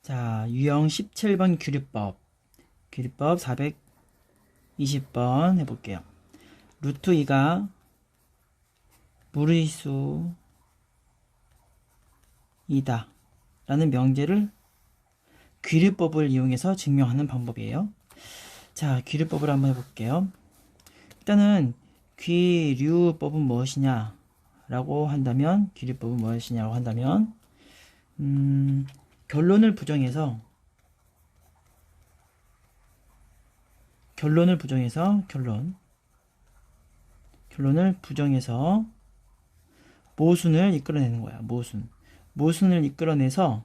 자, 유형 17번 규律법. 규律법 420번 해볼게요. 루트 2가 무리수이다 라는 명제를 규律법을 이용해서 증명하는 방법이에요. 자, 규律법을 한번 해볼게요. 일단은 규律법은 무엇이냐 라고 한다면, 규律법은 무엇이냐고 한다면, 결론을 부정해서 결론을 부정해서 모순을 이끌어내는 거야. 모순을 이끌어내서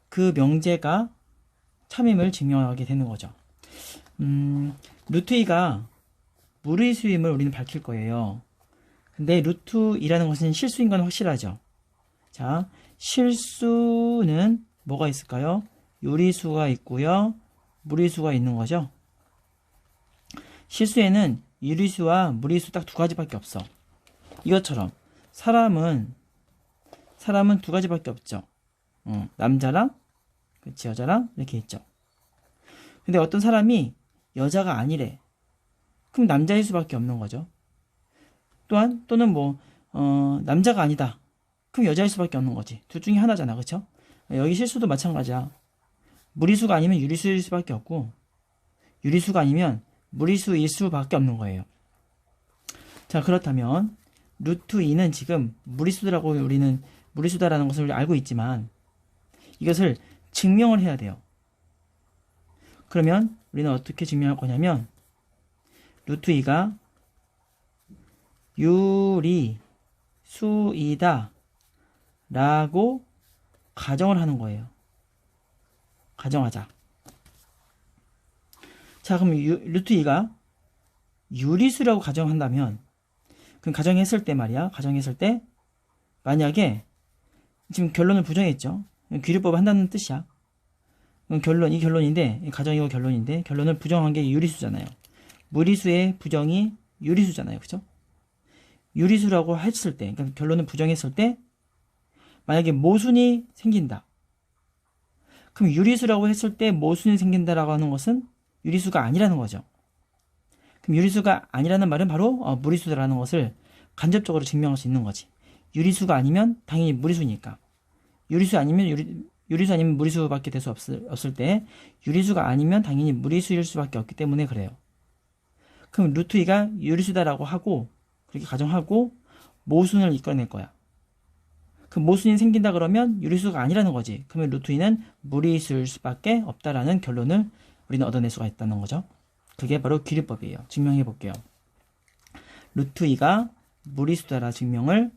그 명제가 참임을 증명하게 되는 거죠. 루트 2가 무리수임을 우리는 밝힐 거예요. 근데 루트 2라는 것은 실수인 건 확실하죠. 자, 실수는 뭐가 있을까요? 유리수가 있고요, 무리수가 있는 거죠. 실수에는 유리수와 무리수 딱 두 가지밖에 없어. 이것처럼 사람은 두 가지밖에 없죠. 남자랑, 그치, 여자랑 이렇게 있죠. 근데 어떤 사람이 여자가 아니래. 그럼 남자일 수밖에 없는 거죠. 또는 남자가 아니다. 그럼 여자일 수밖에 없는 거지. 둘 중에 하나잖아, 그쵸? 여기 실수도 마찬가지야. 무리수가 아니면 유리수일 수밖에 없고, 유리수가 아니면 무리수일 수밖에 없는 거예요. 자, 그렇다면 루트 2는 지금 무리수다라는 것을 알고 있지만 이것을 증명을 해야 돼요. 그러면 우리는 어떻게 증명할 거냐면, 루트 2가 유리수이다 라고 가정을 하는 거예요. 가정하자. 자, 그럼 루트 2가 유리수라고 가정한다면, 그럼 가정했을 때 만약에 지금 결론을 부정했죠. 규律법을 한다는 뜻이야. 이 결론인데, 가정이고 결론인데, 결론을 부정한 게 유리수잖아요. 무리수의 부정이 유리수잖아요. 그죠? 유리수라고 했을 때, 그러니까 결론을 부정했을 때, 만약에 모순이 생긴다. 그럼 유리수라고 했을 때 모순이 생긴다라고 하는 것은 유리수가 아니라는 거죠. 그럼 유리수가 아니라는 말은 바로 무리수라는 것을 간접적으로 증명할 수 있는 거지. 유리수가 아니면 당연히 무리수니까. 유리수 아니면 무리수밖에 될 수 없을 때, 유리수가 아니면 당연히 무리수일 수밖에 없기 때문에 그래요. 그럼 루트 2가 유리수다라고 하고, 그렇게 가정하고 모순을 이끌어낼 거야. 그 모순이 생긴다 그러면 유리수가 아니라는 거지. 그러면 루트 2는 무리수일 수밖에 없다라는 결론을 우리는 얻어낼 수가 있다는 거죠. 그게 바로 규律법이에요. 증명해 볼게요. 루트 2가 무리수다라 증명을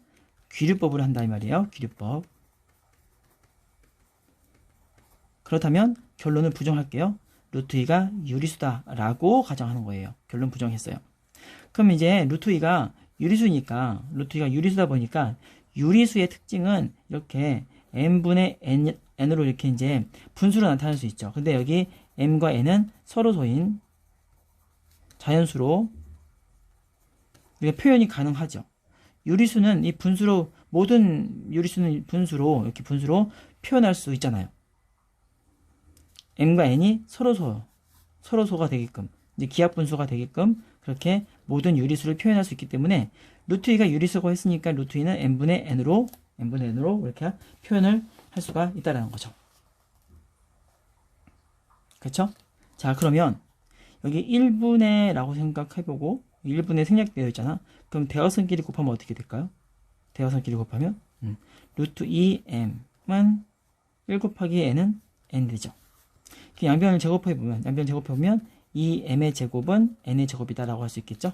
규律법으로 한다 이 말이에요. 규律법. 그렇다면 결론을 부정할게요. 루트 2가 유리수다라고 가정하는 거예요. 결론 부정했어요. 그럼 이제 루트 2가 유리수니까, 루트 2가 유리수다 보니까 유리수의 특징은 이렇게 m분의 n으로 이렇게 이제 분수로 나타날 수 있죠. 근데 여기 m과 n은 서로소인 자연수로 우리가 표현이 가능하죠. 유리수는 이 분수로, 모든 유리수는 분수로, 이렇게 분수로 표현할 수 있잖아요. m과 n이 서로소가 되게끔, 이제 기하분수가 되게끔 그렇게 모든 유리수를 표현할 수 있기 때문에 루트 2가 유리수라고 했으니까 루트 2는 n분의 n으로 이렇게 표현을 할 수가 있다라는 거죠. 그렇죠? 자, 그러면 여기 1분의 라고 생각해보고 1분의 생략되어 있잖아. 그럼 대화선끼리 곱하면 어떻게 될까요? 대화선끼리 곱하면 루트 2m은 1 곱하기 n은 n 되죠. 양변을 제곱해보면 2m의 제곱은 n의 제곱이다라고 할 수 있겠죠?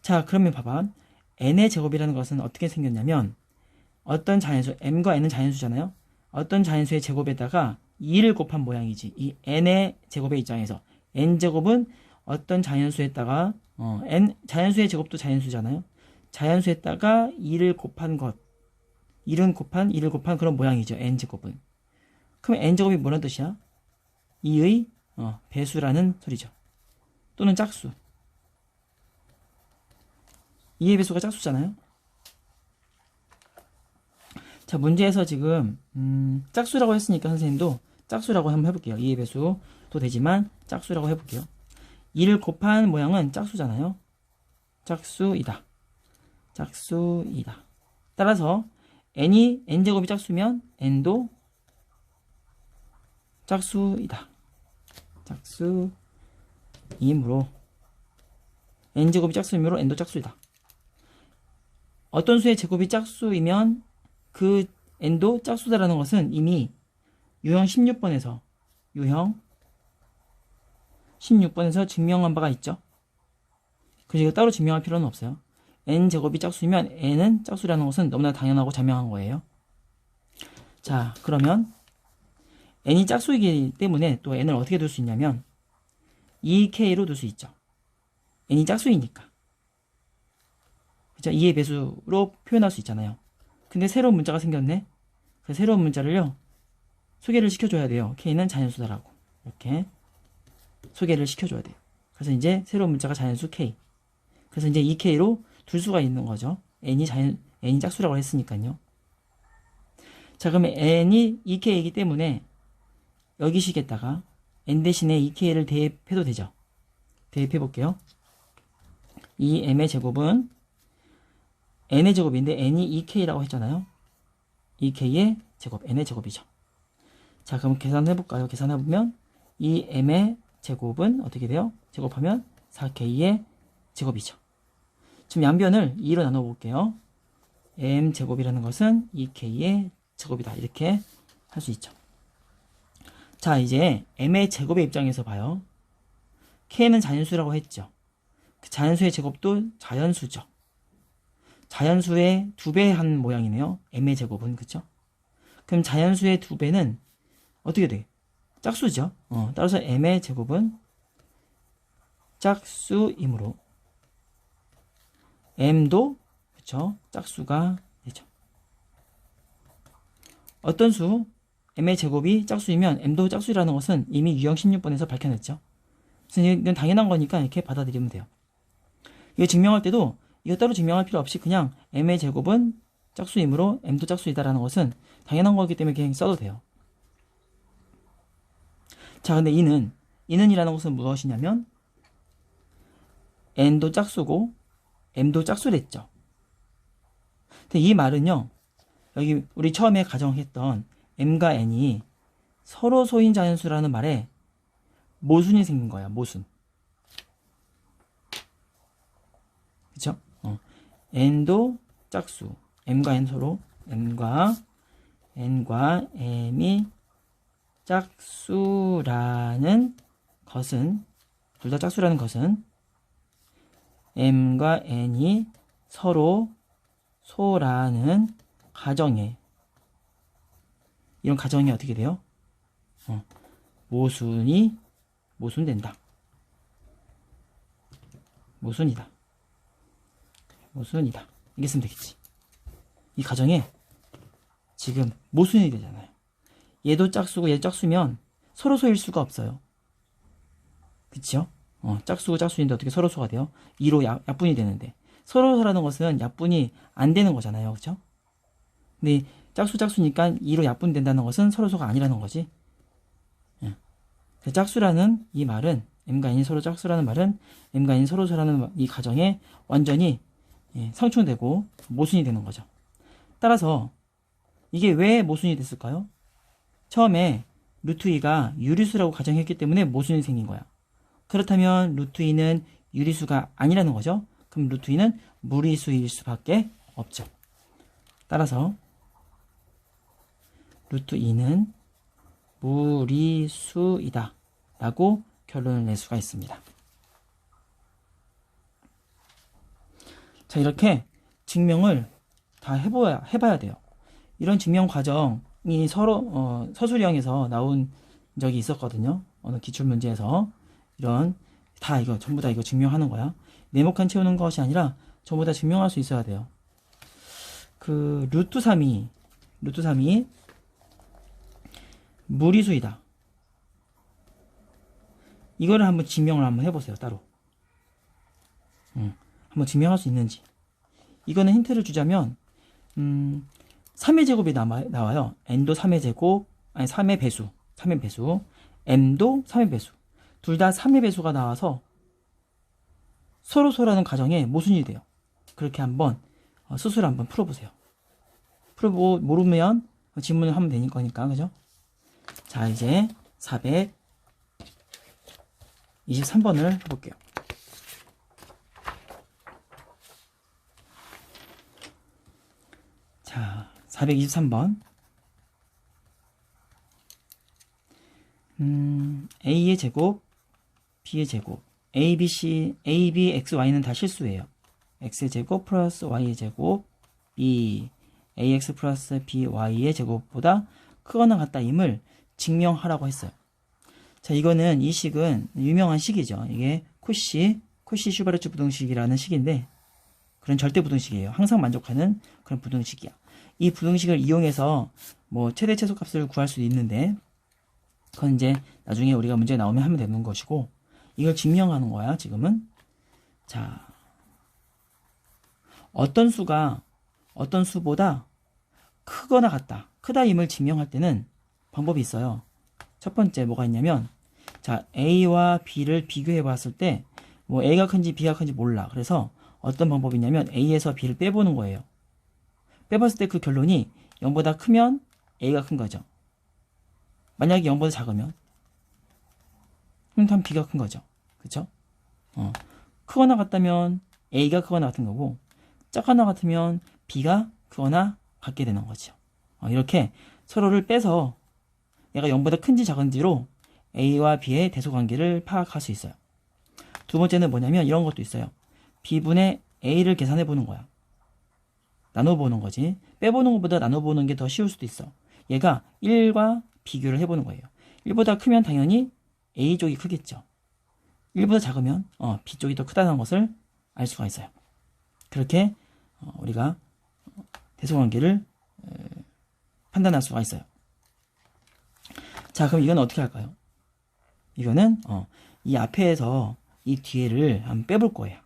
자, 그러면 봐봐. n의 제곱이라는 것은 어떻게 생겼냐면, 어떤 자연수, m과 n은 자연수잖아요. 어떤 자연수의 제곱에다가 2를 곱한 모양이지. 이 n의 제곱의 입장에서 n제곱은 어떤 자연수에다가 자연수의 제곱도 자연수잖아요. 자연수에다가 2를 곱한 것, 2를 곱한 그런 모양이죠. n제곱은. 그럼 n제곱이 뭐라는 뜻이야? 2의 배수라는 소리죠. 또는 짝수. 2의 배수가 짝수잖아요. 자, 문제에서 지금 짝수라고 했으니까 선생님도 짝수라고 한번 해볼게요. 2의 배수도 되지만 짝수라고 해볼게요. 2를 곱한 모양은 짝수잖아요. 짝수이다. 짝수이다. 따라서 n이 n제곱이 짝수면 n도 짝수이다. 짝수이므로 n제곱이 짝수이므로 n도 짝수이다. 어떤 수의 제곱이 짝수이면 그 n도 짝수다라는 것은 이미 유형 16번에서 증명한 바가 있죠. 그래서 이거 따로 증명할 필요는 없어요. n제곱이 짝수이면 n은 짝수라는 것은 너무나 당연하고 자명한 거예요. 자, 그러면 n이 짝수이기 때문에 또 n을 어떻게 둘 수 있냐면 2k로 둘 수 있죠. n이 짝수이니까. 그죠? 2의 배수로 표현할 수 있잖아요. 근데 새로운 문자가 생겼네. 그 새로운 문자를요, 소개를 시켜줘야 돼요. k는 자연수다라고. 이렇게 소개를 시켜줘야 돼요. 그래서 이제 새로운 문자가 자연수 k. 그래서 이제 2k로 둘 수가 있는 거죠. n이 짝수라고 했으니까요. 자, 그러면 n이 2k이기 때문에 여기 식에다가 n 대신에 2k를 대입해도 되죠. 대입해 볼게요. 이 m의 제곱은 n의 제곱인데 n이 2k라고 했잖아요. 2k의 제곱, n의 제곱이죠. 자, 그럼 계산해 볼까요? 계산해 보면 이 m의 제곱은 어떻게 돼요? 제곱하면 4k의 제곱이죠. 지금 양변을 2로 나눠 볼게요. m 제곱이라는 것은 2k의 제곱이다. 이렇게 할 수 있죠. 자, 이제 m의 제곱의 입장에서 봐요. k는 자연수라고 했죠. 그 자연수의 제곱도 자연수죠. 자연수의 2배 한 모양이네요. m의 제곱은. 그쵸? 그럼 자연수의 2배는 어떻게 돼? 짝수죠. 따라서 m의 제곱은 짝수이므로 m도 그쵸? 짝수가 되죠. 어떤 수 m의 제곱이 짝수이면 m도 짝수라는 것은 이미 유형 16번에서 밝혀냈죠. 그래서 이건 당연한 거니까 이렇게 받아들이면 돼요. 이거 증명할 때도 이거 따로 증명할 필요 없이 그냥 m의 제곱은 짝수이므로 m도 짝수이다라는 것은 당연한 거기 때문에 그냥 써도 돼요. 자, 근데 이는이라는 것은 무엇이냐면 n도 짝수고 m도 짝수랬죠. 근데 이 말은요, 여기 우리 처음에 가정했던 m과 n이 서로 소인 자연수라는 말에 모순이 생긴 거야. 모순. 그쵸? n도 짝수, m과 n 서로 n과 m이 짝수라는 것은, 둘 다 짝수라는 것은 m과 n이 서로 소라는 가정에, 이런 가정이 어떻게 돼요? 모순된다. 모순이다. 이게 쓰면 되겠지. 이 가정에 지금 모순이 되잖아요. 얘도 짝수고 얘도 짝수면 서로 소일 수가 없어요. 그쵸? 짝수고 짝수인데 어떻게 서로 소가 돼요? 2로 약분이 되는데 서로 소라는 것은 약분이 안 되는 거잖아요. 그쵸? 근데 짝수니까 2로 약분된다는 것은 서로 소가 아니라는 거지. 짝수라는 이 말은, m과 n이 서로 짝수라는 말은 m과 n이 서로 소라는 이 가정에 완전히 상충되고 모순이 되는 거죠. 따라서 이게 왜 모순이 됐을까요? 처음에 루트 2가 유리수라고 가정했기 때문에 모순이 생긴 거야. 그렇다면 루트 2는 유리수가 아니라는 거죠. 그럼 루트 2는 무리수일 수밖에 없죠. 따라서 루트 2는 무리수이다 라고 결론을 낼 수가 있습니다. 자, 이렇게 증명을 다 해봐야 돼요. 이런 증명 과정이 서로 서술형에서 나온 적이 있었거든요. 어느 기출문제에서 이런 전부 다 이거 증명하는 거야. 네모칸 채우는 것이 아니라 전부 다 증명할 수 있어야 돼요. 그 루트 3이 무리수이다. 이거를 한번 증명을 한번 해보세요. 따로. 한번 증명할 수 있는지. 이거는 힌트를 주자면 3의 제곱이 나와요. n도 3의 제곱, 아니 3의 배수, 3의 배수, m도 3의 배수. 둘 다 3의 배수가 나와서 서로서라는 가정에 모순이 돼요. 그렇게 한번 수술 한번 풀어보세요. 풀어보고 모르면 질문을 하면 되는 거니까, 그죠? 자, 이제 423번을 해볼게요. 자, 423번. A의 제곱, B의 제곱. A, B, C, A, B, X, Y는 다 실수예요. X의 제곱 플러스 Y의 제곱, B, AX 플러스 BY의 제곱보다 크거나 같다임을 증명하라고 했어요. 자, 이거는 이 식은 유명한 식이죠. 이게 코시-슈바르츠 부등식이라는 식인데, 그런 절대 부등식이에요. 항상 만족하는 그런 부등식이야. 이 부등식을 이용해서 뭐 최대 최소값을 구할 수도 있는데, 그건 이제 나중에 우리가 문제 나오면 하면 되는 것이고, 이걸 증명하는 거야, 지금은. 자, 어떤 수가 어떤 수보다 크거나 같다. 크다임을 증명할 때는 방법이 있어요. 첫 번째 뭐가 있냐면, 자, A와 B를 비교해 봤을 때, 뭐 A가 큰지 B가 큰지 몰라. 그래서 어떤 방법이 있냐면 A에서 B를 빼보는 거예요. 빼봤을 때 그 결론이 0보다 크면 A가 큰 거죠. 만약에 0보다 작으면 그럼 B가 큰 거죠. 그쵸? 크거나 같다면 A가 크거나 같은 거고, 작거나 같으면 B가 크거나 같게 되는 거죠. 이렇게 서로를 빼서 얘가 0보다 큰지 작은지로 A와 B의 대소관계를 파악할 수 있어요. 두 번째는 뭐냐면 이런 것도 있어요. B분의 A를 계산해 보는 거야. 나눠보는 거지. 빼보는 것보다 나눠보는 게 더 쉬울 수도 있어. 얘가 1과 비교를 해보는 거예요. 1보다 크면 당연히 A 쪽이 크겠죠. 1보다 작으면 B 쪽이 더 크다는 것을 알 수가 있어요. 그렇게 우리가 대소관계를 판단할 수가 있어요. 자, 그럼 이건 어떻게 할까요? 이거는 이 앞에서 이 뒤에를 한번 빼볼 거예요.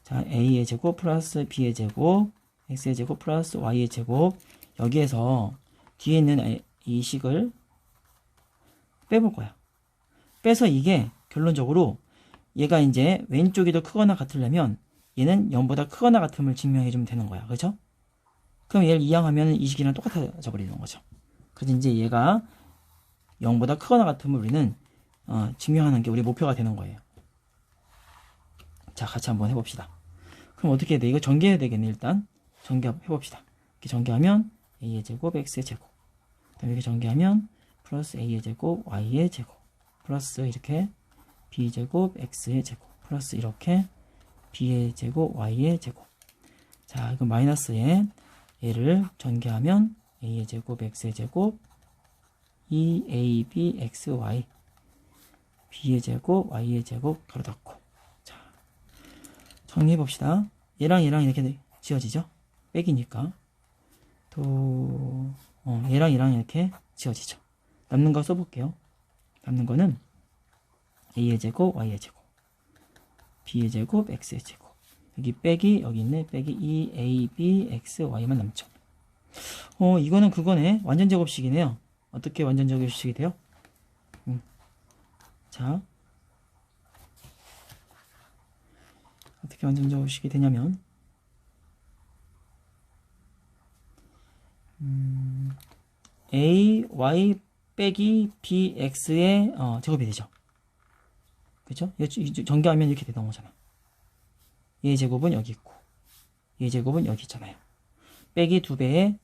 자, A의 제곱 플러스 B의 제곱, X의 제곱 플러스 Y의 제곱. 여기에서 뒤에 있는 이 식을 빼볼 거야. 빼서 이게 결론적으로 얘가 이제 왼쪽이 더 크거나 같으려면 얘는 0보다 크거나 같음을 증명해주면 되는 거야. 그렇죠? 그럼 얘를 이항하면 이 식이랑 똑같아져 버리는 거죠. 그래서 이제 얘가 0보다 크거나 같음을 우리는 증명하는 게 우리 목표가 되는 거예요. 자, 같이 한번 해봅시다. 그럼 어떻게 해야 돼? 이거 전개해야 되겠네. 일단 전개해봅시다. 이렇게 전개하면 A의 제곱, X의 제곱. 이렇게 전개하면 플러스 A의 제곱, Y의 제곱. 플러스 이렇게 B제곱, X의 제곱. 플러스 이렇게 B의 제곱, Y의 제곱. 자, 이거 마이너스에 얘를 전개하면 A의 제곱, X의 제곱, 2AB, X, Y. B의 제곱, Y의 제곱, 가로 닫고. 자, 정리해봅시다. 얘랑 이렇게 지어지죠? 빼기니까. 또, 얘랑 이렇게 지어지죠. 남는 거 써볼게요. 남는 거는 A의 제곱, Y의 제곱. B의 제곱, X의 제곱. 여기 빼기, 여기 있네. 빼기 2AB, X, Y만 남죠. 이거는 그거네. 완전 제곱식이네요. 어떻게 완전 제곱식이 돼요? 자, 어떻게 완전 제곱식이 되냐면 A, Y 빼기 B, X의 제곱이 되죠. 그죠? 전개하면 이렇게 되는 거잖아. 얘 제곱은 여기 있고 얘 제곱은 여기 있잖아요. 빼기 2배에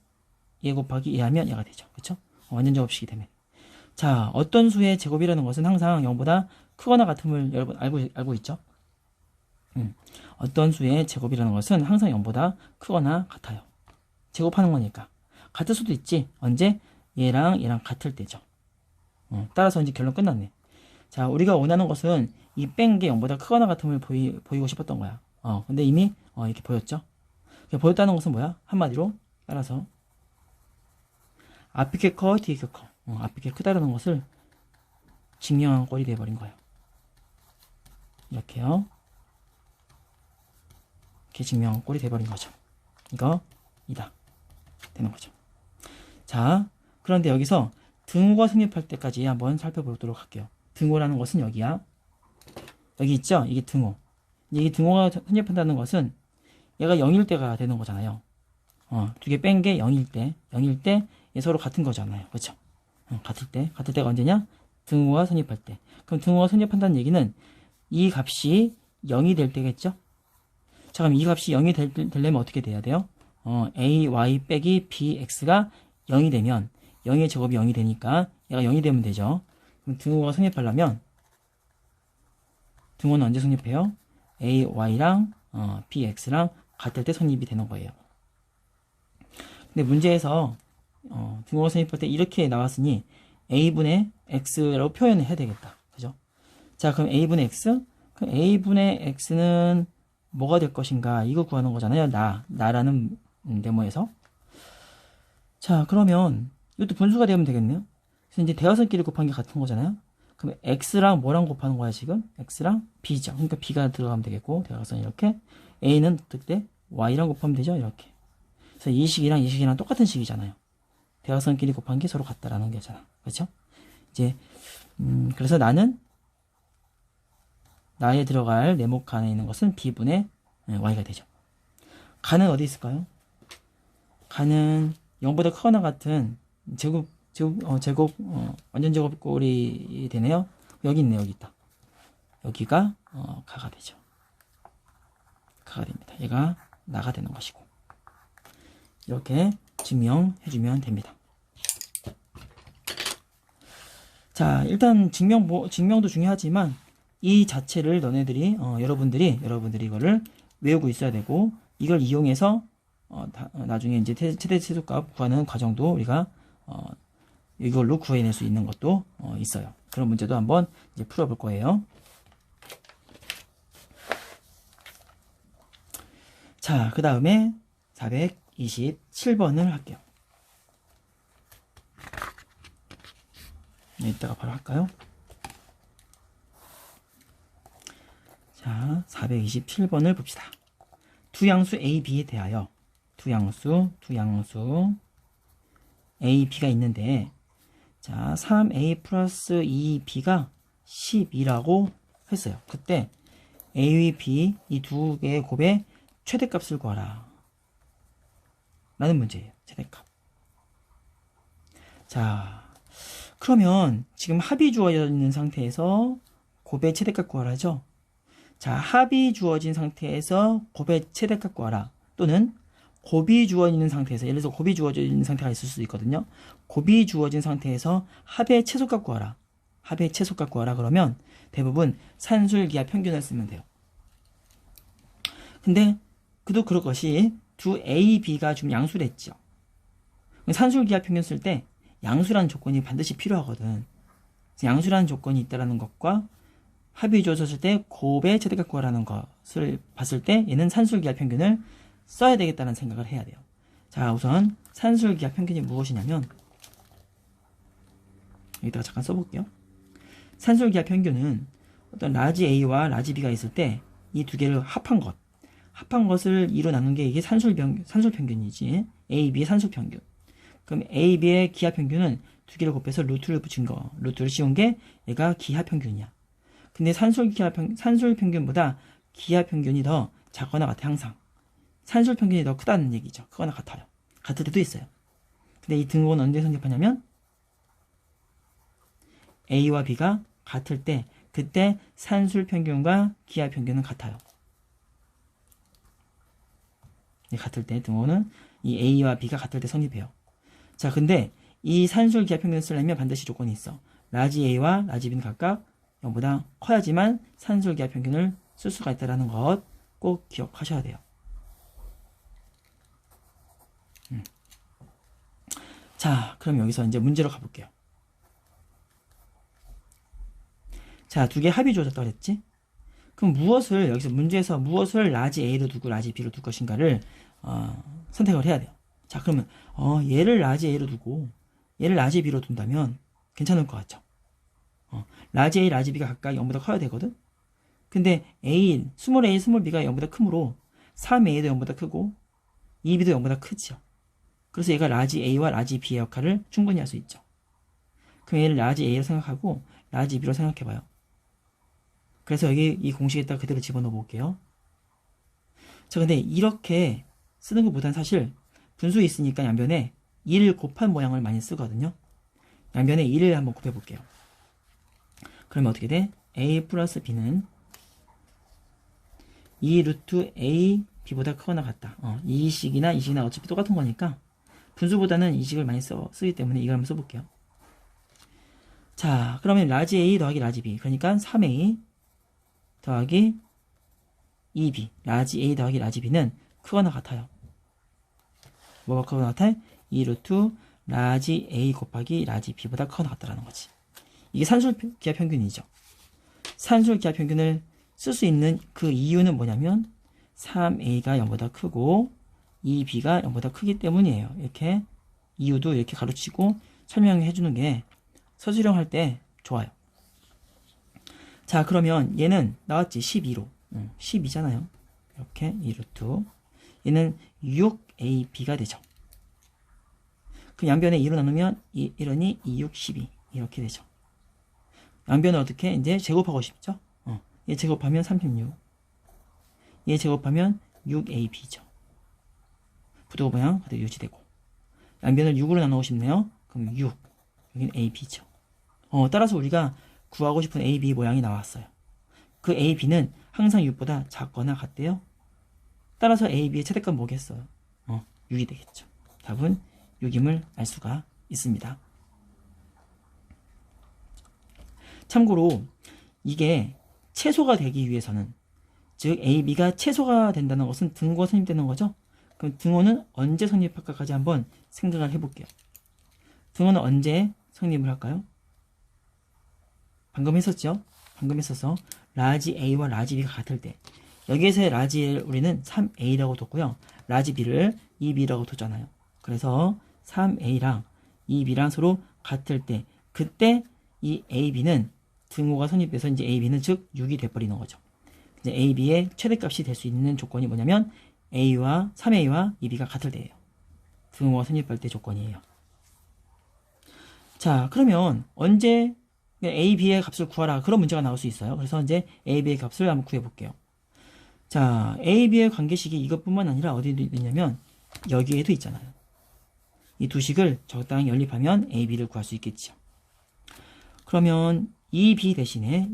얘 곱하기 얘 하면 얘가 되죠. 그쵸? 완전 제곱식이 되면. 자, 어떤 수의 제곱이라는 것은 항상 0보다 크거나 같음을 여러분 알고 있죠? 어떤 수의 제곱이라는 것은 항상 0보다 크거나 같아요. 제곱하는 거니까. 같을 수도 있지. 언제? 얘랑 같을 때죠. 따라서 이제 결론 끝났네. 자, 우리가 원하는 것은 이 뺀 게 0보다 크거나 같음을 보이고 싶었던 거야. 근데 이미 이렇게 보였죠? 보였다는 것은 뭐야? 한마디로 따라서 앞이 게 커, 뒤에 게 커. 앞이 게 크다라는 것을 증명한 꼴이 돼버린 거예요. 이렇게요. 이렇게 증명한 꼴이 돼버린 거죠. 이거 이다. 되는 거죠. 자, 그런데 여기서 등호가 성립할 때까지 한번 살펴보도록 할게요. 등호라는 것은 여기야. 여기 있죠? 이게 등호. 이게 등호가 성립한다는 것은 얘가 0일 때가 되는 거잖아요. 두 개 뺀 게 0일 때. 0일 때 얘 서로 같은 거잖아요. 그렇죠? 같을 때. 같을 때가 언제냐? 등호가 성립할 때. 그럼 등호가 성립한다는 얘기는 이 값이 0이 될 때겠죠? 자, 그럼 이 값이 0이 되려면 어떻게 돼야 돼요? ay 빼기 bx가 0이 되면 0의 제곱이 0이 되니까 얘가 0이 되면 되죠. 그럼 등호가 성립하려면 등호는 언제 성립해요? ay랑 bx랑 같을 때 성립이 되는 거예요. 근데 문제에서 등호가 성립할 때 이렇게 나왔으니 a분의 x라고 표현을 해야 되겠다. 그죠? 자, 그럼 a분의 x? 그럼 a분의 x는 뭐가 될 것인가? 이거 구하는 거잖아요. 나라는 데모에서. 자, 그러면 이것도 분수가 되면 되겠네요. 그래서 이제 대화선끼리 곱한 게 같은 거잖아요. 그럼 x랑 뭐랑 곱하는 거야 지금? x랑 b죠. 그러니까 b가 들어가면 되겠고 대화선 이렇게 a는 그때 y랑 곱하면 되죠. 이렇게. 그래서 이 식이랑 이 식이랑 똑같은 식이잖아요. 대화선끼리 곱한 게 서로 같다라는 거잖아. 그렇죠? 이제 그래서 나에 들어갈 네모칸 안에 있는 것은 b분의 y가 되죠. 간은 어디 있을까요? 간은 0보다 크거나 같은 제곱 완전 제곱꼴이 되네요. 여기 있네. 여기 있다. 여기가 가가 되죠. 가가 됩니다. 얘가 나가 되는 것이고 이렇게 증명해주면 됩니다. 자, 일단 증명도 중요하지만 이 자체를 여러분들이 이거를 외우고 있어야 되고 이걸 이용해서 나중에 이제 최대 최소값 구하는 과정도 우리가 이걸로 구해낼 수 있는 것도 있어요. 그런 문제도 한번 이제 풀어볼 거예요. 자, 그 다음에 427번을 할게요. 이따가 바로 할까요? 자, 427번을 봅시다. 두 양수 a, b에 대하여 두 양수 a, b가 있는데 자, 3a 플러스 2b가 12라고 했어요. 그때 a, b 이 두 개의 곱의 최대값을 구하라 라는 문제예요. 최대값. 자, 그러면 지금 합이 주어져 있는 상태에서 곱의 최대값 구하라죠. 자, 합이 주어진 상태에서 곱의 최대값 구하라. 또는 곱이 주어져 있는 상태에서, 예를 들어서 곱이 주어져 있는 상태가 있을 수 있거든요. 곱이 주어진 상태에서 합의 최소값 구하라. 합의 최소값 구하라. 그러면 대부분 산술기하 평균을 쓰면 돼요. 근데 그도 그럴 것이 두 A, B가 지금 양수를 했죠. 산술기하 평균 쓸 때 양수라는 조건이 반드시 필요하거든. 양수라는 조건이 있다는 것과 합이 주어졌을 때 곱의 최대값 구하라는 것을 봤을 때 얘는 산술기하 평균을 써야 되겠다는 생각을 해야 돼요. 자, 우선 산술기하 평균이 무엇이냐면 여기다가 잠깐 써볼게요. 산술기하 평균은 어떤 라지 A와 라지 B가 있을 때 이 두 개를 합한 것을 2로 나눈 게 이게 산술 평균이지. A, B의 산술 평균. 그럼 A, B의 기하 평균은 두 개를 곱해서 루트를 붙인 거. 루트를 씌운 게 얘가 기하 평균이야. 근데 산술 평균보다 기하 평균이 더 작거나 같아, 항상. 산술 평균이 더 크다는 얘기죠. 크거나 같아요. 같을 때도 있어요. 근데 이 등호는 언제 성립하냐면 A와 B가 같을 때, 그때 산술 평균과 기하 평균은 같아요. 같을 때 등호는 이 A와 B가 같을 때 성립해요. 자, 근데 이 산술 기하 평균을 쓰려면 반드시 조건이 있어. 라지 A와 라지 B는 각각 0보다 커야지만 산술 기하 평균을 쓸 수가 있다는 것 꼭 기억하셔야 돼요. 자, 그럼 여기서 이제 문제로 가볼게요. 자, 두 개 합이 주어졌다고 그랬지? 그럼 여기서 문제에서 무엇을 라지 A로 두고 라지 B로 둘 것인가를 선택을 해야 돼요. 자, 그러면 얘를 라지 A로 두고 얘를 라지 B로 둔다면 괜찮을 것 같죠? 라지 A, 라지 B가 각각 0보다 커야 되거든? 근데 스몰 A, 스몰 B가 0보다 크므로 3A도 0보다 크고 2B도 0보다 크죠. 그래서 얘가 라지 A와 라지 B의 역할을 충분히 할 수 있죠. 그럼 얘를 라지 A로 생각하고 라지 B로 생각해봐요. 그래서 여기 이 공식에다 그대로 집어넣어 볼게요. 자, 근데 이렇게 쓰는 것보다는 사실 분수에 있으니까 양변에 1 곱한 모양을 많이 쓰거든요. 양변에 1을 한번 곱해 볼게요. 그러면 어떻게 돼? A 플러스 B는 2 루트 A, B보다 크거나 같다. 이 식이나 이 식이나 어차피 똑같은 거니까 분수보다는 이 식을 많이 쓰기 때문에 이걸 한번 써볼게요. 자, 그러면 라지 A 더하기 라지 B. 그러니까 3A 더하기 2B. 라지 A 더하기 라지 B는 크거나 같아요. 뭐가 크거나 같아? 2 루트 라지 A 곱하기 라지 B보다 크거나 같다라는 거지. 이게 산술기하 평균이죠. 산술기하 평균을 쓸 수 있는 그 이유는 뭐냐면 3A가 0보다 크고 2B가 0보다 크기 때문이에요. 이렇게 이유도 이렇게 가르치고 설명해 주는 게 서술형 할 때 좋아요. 자, 그러면 얘는 나왔지 12로 12잖아요. 이렇게 2루트 얘는 6AB가 되죠. 그 양변에 2로 나누면 1원이 2, 6, 12 이렇게 되죠. 양변을 어떻게 이제 제곱하고 싶죠? 얘 제곱하면 36. 얘 제곱하면 6AB죠. 부도 모양 그대로 유지되고. 양변을 6으로 나누고 싶네요. 그럼 6. 여기는 AB죠. 따라서 우리가 구하고 싶은 AB 모양이 나왔어요. 그 AB는 항상 6보다 작거나 같대요. 따라서 AB의 최대값 뭐겠어요? 6이 되겠죠. 답은 6임을 알 수가 있습니다. 참고로 이게 최소가 되기 위해서는 즉 AB가 최소가 된다는 것은 등호가 성립되는 거죠. 그럼 등호는 언제 성립할까까지 한번 생각을 해볼게요. 등호는 언제 성립을 할까요? 방금 했었죠? 방금 했어서 라지 A와 라지 B가 같을 때 여기에서의 라지 A를 우리는 3A라고 뒀고요. 라지 B를 2B라고 뒀잖아요. 그래서 3A랑 2B랑 서로 같을 때 그때 이 AB는 등호가 성립돼서 이제 AB는 즉 6이 돼버리는 거죠. 이제 AB의 최대값이 될 수 있는 조건이 뭐냐면 3A와 2B가 같을 때예요. 등호가 성립할 때 조건이에요. 자, 그러면 언제 A, B의 값을 구하라 그런 문제가 나올 수 있어요. 그래서 이제 A, B의 값을 한번 구해볼게요. 자, A, B의 관계식이 이것뿐만 아니라 어디도 있냐면 여기에도 있잖아요. 이 두 식을 적당히 연립하면 A, B를 구할 수 있겠죠. 그러면 2B 대신에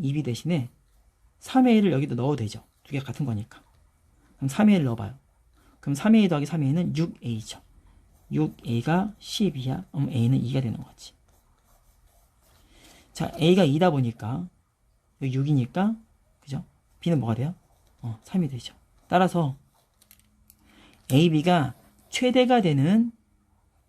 3A를 여기다 넣어도 되죠. 두 개가 같은 거니까. 그럼 3A를 넣어봐요. 그럼 3A 더하기 3A는 6A죠. 6A가 12야. 그럼 A는 2가 되는 거지. 자, A가 2다 보니까 여기 6이니까 그죠? B는 뭐가 돼요? 3이 되죠. 따라서 AB가 최대가 되는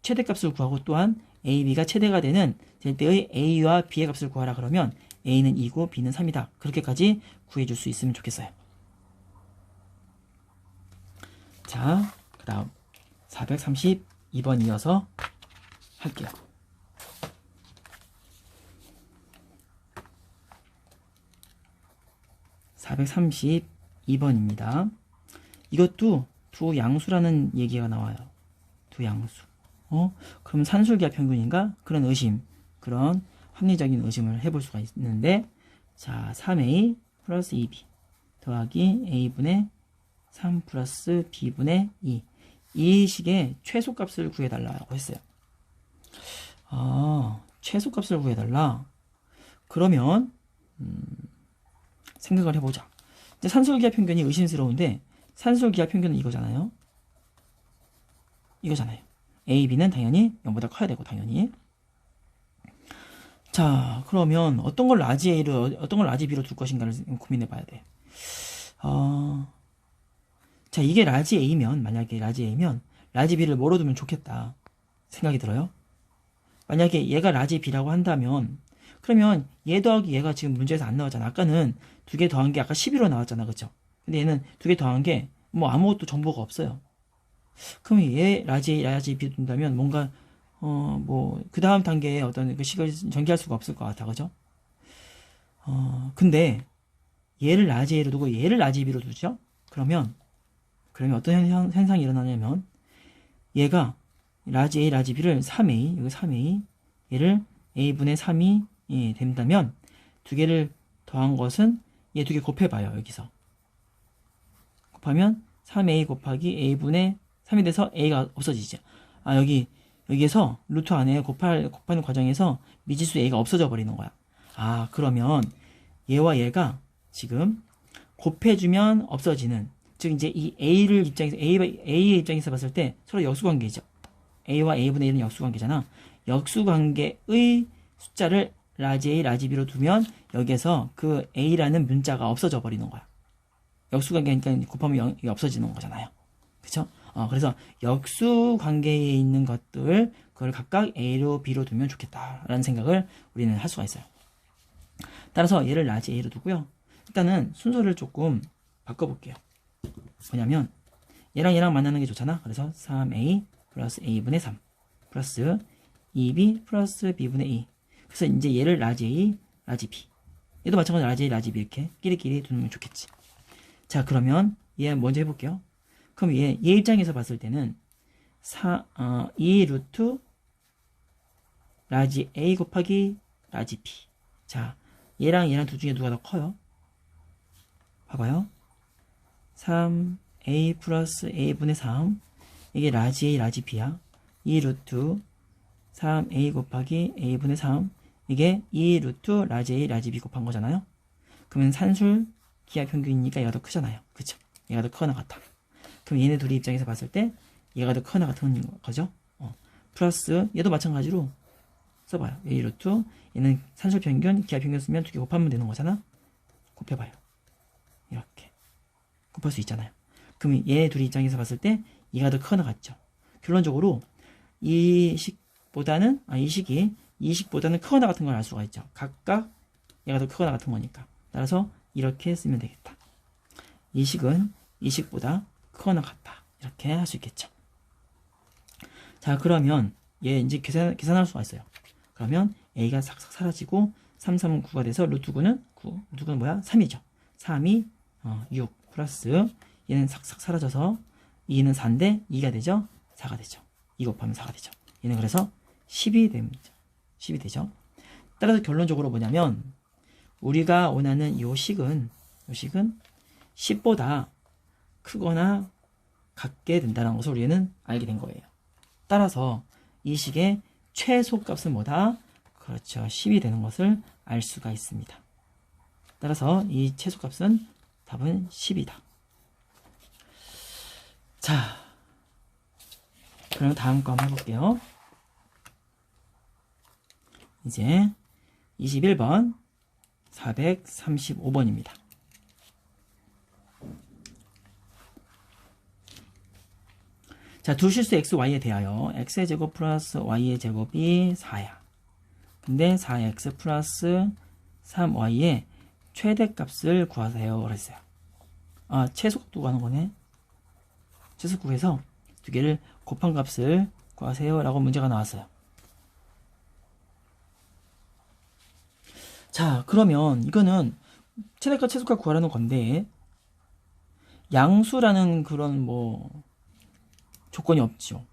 최대값을 구하고 또한 AB가 최대가 되는 때의 A와 B의 값을 구하라 그러면 A는 2고 B는 3이다. 그렇게까지 구해줄 수 있으면 좋겠어요. 자, 그 다음 432번 이어서 할게요. (432번입니다) 이것도 두 양수라는 얘기가 나와요. 두 양수. 그럼 산술기하 평균인가? 그런 의심, 그런 합리적인 의심을 해볼 수가 있는데, 자, 3A 플러스 2B 더하기 A분의 3 플러스 B분의 2. 이 식의 최소값을 구해달라고 했어요. 최소값을 구해달라. 그러면 생각을 해보자. 이제 산술기하 평균이 의심스러운데 산술기하 평균은 이거잖아요. 이거잖아요. A, B는 당연히 0보다 커야 되고 당연히. 자, 그러면 어떤 걸 라지 A로 어떤 걸 라지 B로 둘 것인가를 고민해 봐야 돼. 자, 이게 라지 A면 만약에 라지 A면 라지 B를 뭐로 두면 좋겠다 생각이 들어요. 만약에 얘가 라지 B라고 한다면 그러면 얘 더하기 얘가 지금 문제에서 안 나왔잖아. 아까는 두 개 더한 게 아까 12로 나왔잖아. 그쵸? 근데 얘는 두 개 더한 게 뭐 아무것도 정보가 없어요. 그럼 얘 라지 B 둔다면 뭔가 뭐 그 다음 단계에 어떤 그 식을 전개할 수가 없을 것 같아. 그죠? 근데 얘를 라지 A로 두고 얘를 라지 B로 두죠? 그러면 어떤 현상이 일어나냐면 얘가 라지 A, 라지 B를 3A, 여기 3A, 얘를 A분의 3이 된다면 두 개를 더한 것은 얘 두 개 곱해봐요. 여기서 곱하면 3A 곱하기 A분의 3이 돼서 A가 없어지죠. 아, 여기에서 루트 안에 곱하는 과정에서 미지수 A가 없어져 버리는 거야. 아, 그러면 얘와 얘가 지금 곱해주면 없어지는, 즉 이제 이 A의 입장에서 봤을 때 서로 역수관계죠. A와 A분의 1은 역수관계잖아. 역수관계의 숫자를 라지 A, 라지 B로 두면 여기에서 그 A라는 문자가 없어져 버리는 거야. 역수관계니까 곱하면 0이 없어지는 거잖아요. 그쵸? 그래서 역수관계에 있는 것들, 그걸 각각 A로 B로 두면 좋겠다라는 생각을 우리는 할 수가 있어요. 따라서 얘를 라지 A로 두고요. 일단은 순서를 조금 바꿔볼게요. 뭐냐면 얘랑 만나는 게 좋잖아. 그래서 3A 플러스 A분의 3 플러스 2B 플러스 B분의 2. 그래서 이제 얘를 라지 A, 라지 B, 얘도 마찬가지로 라지 A, 라지 B 이렇게 끼리끼리 두면 좋겠지. 자, 그러면 얘 먼저 해볼게요. 그럼 얘 입장에서 봤을 때는 2 루트 라지 A 곱하기 라지 B. 자, 얘랑 둘 중에 누가 더 커요? 봐봐요. 3A 플러스 A분의 3. 이게 라지 A, 라지 B야. 2 루트 3A 곱하기 A분의 3. 이게 2 루트 라지 A, 라지 B 곱한 거잖아요. 그러면 산술 기하 평균이니까 얘가 더 크잖아요. 그쵸? 얘가 더 크거나 같아. 그럼 얘네 둘이 입장에서 봤을 때 얘가 더 크거나 같은 거죠. 플러스 얘도 마찬가지로 써봐요. A 루트, 얘는 산술 평균, 기하 평균 쓰면 두 개 곱하면 되는 거잖아. 곱해봐요. 이렇게 곱할 수 있잖아요. 그럼 얘네 둘이 입장에서 봤을 때 얘가 더 크거나 같죠. 결론적으로 이 식보다는 크거나 같은 걸 알 수가 있죠. 각각 얘가 더 크거나 같은 거니까. 따라서 이렇게 쓰면 되겠다. 이 식은 이 식보다 크거나 같다. 이렇게 할 수 있겠죠. 자, 그러면 얘 이제 계산할 수가 있어요. 그러면 A가 싹싹 사라지고 3, 3은 9가 돼서 루트 9는 9. 루트 9는 뭐야? 3이죠. 3이 6 플러스 얘는 싹싹 사라져서 2는 4인데 2가 되죠. 4가 되죠. 2 곱하면 4가 되죠. 얘는 그래서 10이 됩니다. 10이 되죠. 따라서 결론적으로 뭐냐면 우리가 원하는 요 식은 10보다 크거나 같게 된다는 것을 우리는 알게 된 거예요. 따라서 이 식의 최소값은 뭐다? 그렇죠. 10이 되는 것을 알 수가 있습니다. 따라서 이 최소값은 답은 10이다. 자, 그럼 다음 거 한번 해볼게요. 이제 21번 435번입니다. 자, 두 실수 x, y에 대하여 x의 제곱 플러스 y의 제곱이 4야. 근데 4x 플러스 3y의 최대값을 구하세요. 그랬어요. 아, 최소값도 구하는 거네. 최소 구해서 두 개를 곱한 값을 구하세요. 라고 문제가 나왔어요. 자, 그러면 이거는 최대값, 최소값 구하라는 건데 양수라는 그런 조건이 없죠.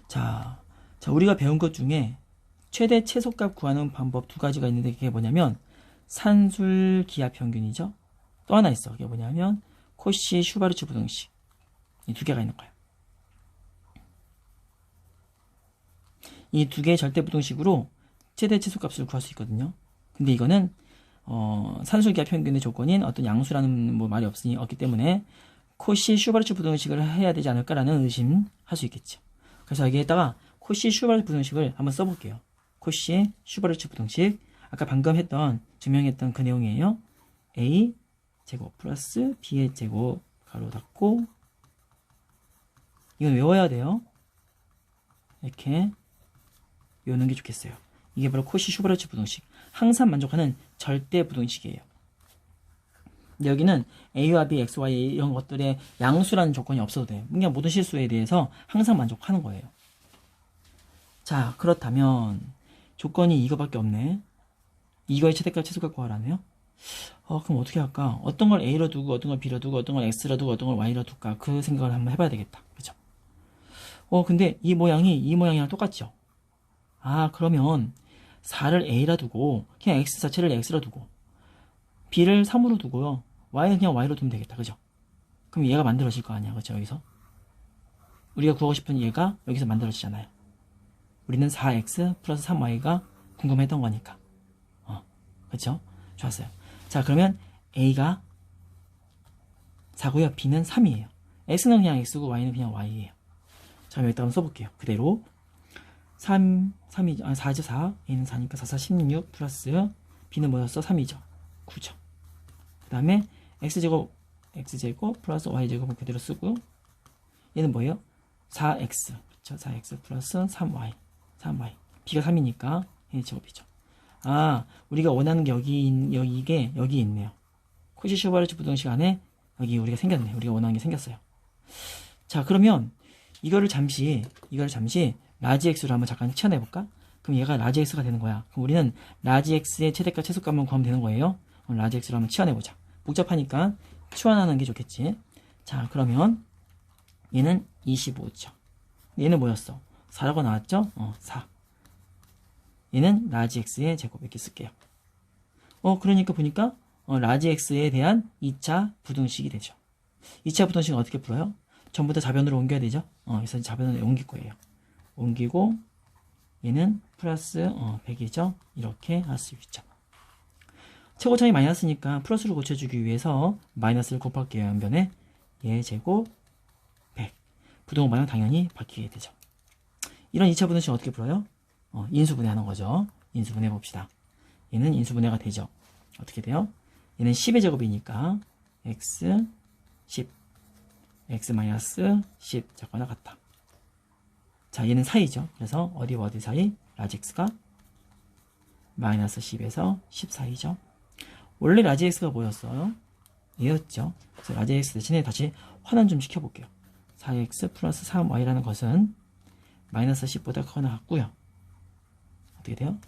자, 우리가 배운 것 중에 최대 최소값 구하는 방법 두 가지가 있는데 그게 뭐냐면 산술 기하 평균이죠. 또 하나 있어. 그게 뭐냐면 코시 슈바르츠 부등식. 이 두 개가 있는 거예요. 이 두 개의 절대 부등식으로 최대 최소값을 구할 수 있거든요. 근데 이거는 산술 기하 평균의 조건인 어떤 양수라는 말이 없기 때문에 코시 슈바르츠 부등식을 해야 되지 않을까라는 의심할 수 있겠죠. 그래서 여기에다가 코시 슈바르츠 부등식을 한번 써볼게요. 코시 슈바르츠 부등식, 아까 방금 증명했던 그 내용이에요. A 제곱 플러스 B의 제곱 가로 닫고, 이건 외워야 돼요. 이렇게 외우는 게 좋겠어요. 이게 바로 코시 슈바르츠 부등식, 항상 만족하는 절대 부등식이에요. 여기는 A와 B, X, Y 이런 것들의 양수라는 조건이 없어도 돼요. 그냥 모든 실수에 대해서 항상 만족하는 거예요. 자, 그렇다면 조건이 이거밖에 없네. 이거의 최대값, 최소값 구하라네요. 그럼 어떻게 할까? 어떤 걸 A로 두고, 어떤 걸 B로 두고, 어떤 걸 X로 두고, 어떤 걸 Y로 둘까? 그 생각을 한번 해봐야 되겠다. 그죠? 근데 이 모양이랑 똑같죠? 아, 그러면 4를 A라 두고, 그냥 X 자체를 X라 두고, B를 3으로 두고요. Y는 그냥 Y로 두면 되겠다. 그죠? 그럼 얘가 만들어질 거 아니야. 그죠? 여기서. 우리가 구하고 싶은 얘가 여기서 만들어지잖아요. 우리는 4X 플러스 3Y가 궁금했던 거니까. 그쵸? 좋았어요. 자, 그러면 A가 4고요. B는 3이에요. X는 그냥 X고 Y는 그냥 Y예요. 자, 여기다 한번 써볼게요. 그대로 4죠. 4. A는 4니까 4, 4, 16 플러스 B는 뭐였어? 3이죠. 9죠. 그 다음에 X제곱 플러스 Y제곱은 그대로 쓰고, 얘는 뭐예요? 4X. 그쵸? 4X 플러스 3Y. B가 3이니까 얘 제곱이죠. 아, 우리가 원하는 게 여기 있네요. 코시-슈바르츠 부등식 안에 여기 우리가 생겼네. 우리가 원하는 게 생겼어요. 자, 그러면 이거를 잠시 라지 x로 한번 잠깐 치환해볼까? 그럼 얘가 라지 x가 되는 거야. 그럼 우리는 라지 x의 최대값 최소값만 구하면 되는 거예요. 그럼 라지 x로 한번 치환해보자. 복잡하니까 치환하는 게 좋겠지. 자, 그러면 얘는 25죠. 얘는 뭐였어? 4라고 나왔죠? 4. 얘는 라지 x의 제곱 이렇게 쓸게요. 그러니까 보니까 라지 x에 대한 2차 부등식이 되죠. 2차 부등식은 어떻게 풀어요? 전부 다 자변으로 옮겨야 되죠. 그래서 자변으로 옮길 거예요. 옮기고 얘는 플러스 100이죠. 이렇게 할 수 있죠. 최고차이 마이너스니까 플러스로 고쳐주기 위해서 마이너스를 곱할게요. 한변에 얘 제곱 100. 부동호 방향 당연히 바뀌게 되죠. 이런 2차 부등식 어떻게 풀어요? 인수분해하는 거죠. 인수분해 봅시다. 얘는 인수분해가 되죠. 어떻게 돼요? 얘는 10의 제곱이니까 x 10 x 마이너스 10 작거나 같다. 자, 얘는 사이죠. 그래서 어디와 어디 사이? 라지 x가 마이너스 10에서 10 사이죠. 원래 라지 x가 뭐였어요? 얘였죠. 그래서 라지 x 대신에 다시 환원 좀 시켜볼게요. 4x 플러스 3y라는 것은 마이너스 10보다 크거나 같고요. 어떻게 돼요?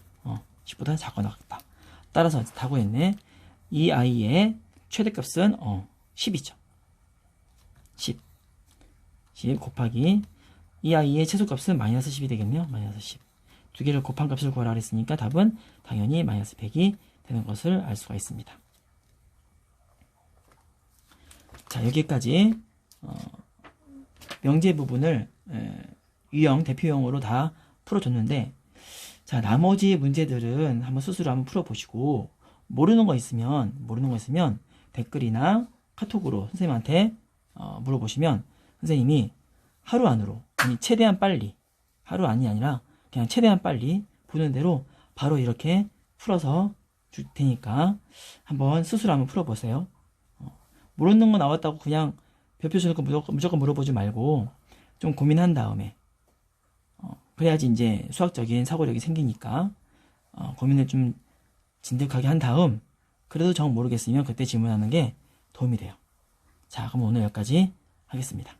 10보다 작거나 같다. 따라서 다 구했네. 이 아이의 최대값은 10이죠. 10 곱하기 이 아이의 최소값은 마이너스 10이 되겠네요. 마이너스 10. 두 개를 곱한 값을 구하라 그랬으니까 답은 당연히 마이너스 100이 되는 것을 알 수가 있습니다. 자, 여기까지 명제 부분을 유형, 대표형으로 다 풀어줬는데, 자, 나머지 문제들은 한번 스스로 한번 풀어보시고, 모르는 거 있으면 댓글이나 카톡으로 선생님한테 물어보시면 선생님이 하루 안으로, 아니 최대한 빨리, 하루 안이 아니라 그냥 최대한 빨리 보는 대로 바로 이렇게 풀어서 줄 테니까 한번 스스로 한번 풀어보세요. 모르는 거 나왔다고 그냥 별표 주는 거 무조건 물어보지 말고 좀 고민한 다음에 그래야지 이제 수학적인 사고력이 생기니까 고민을 좀 진득하게 한 다음 그래도 정 모르겠으면 그때 질문하는 게 도움이 돼요. 자, 그럼 오늘 여기까지 하겠습니다.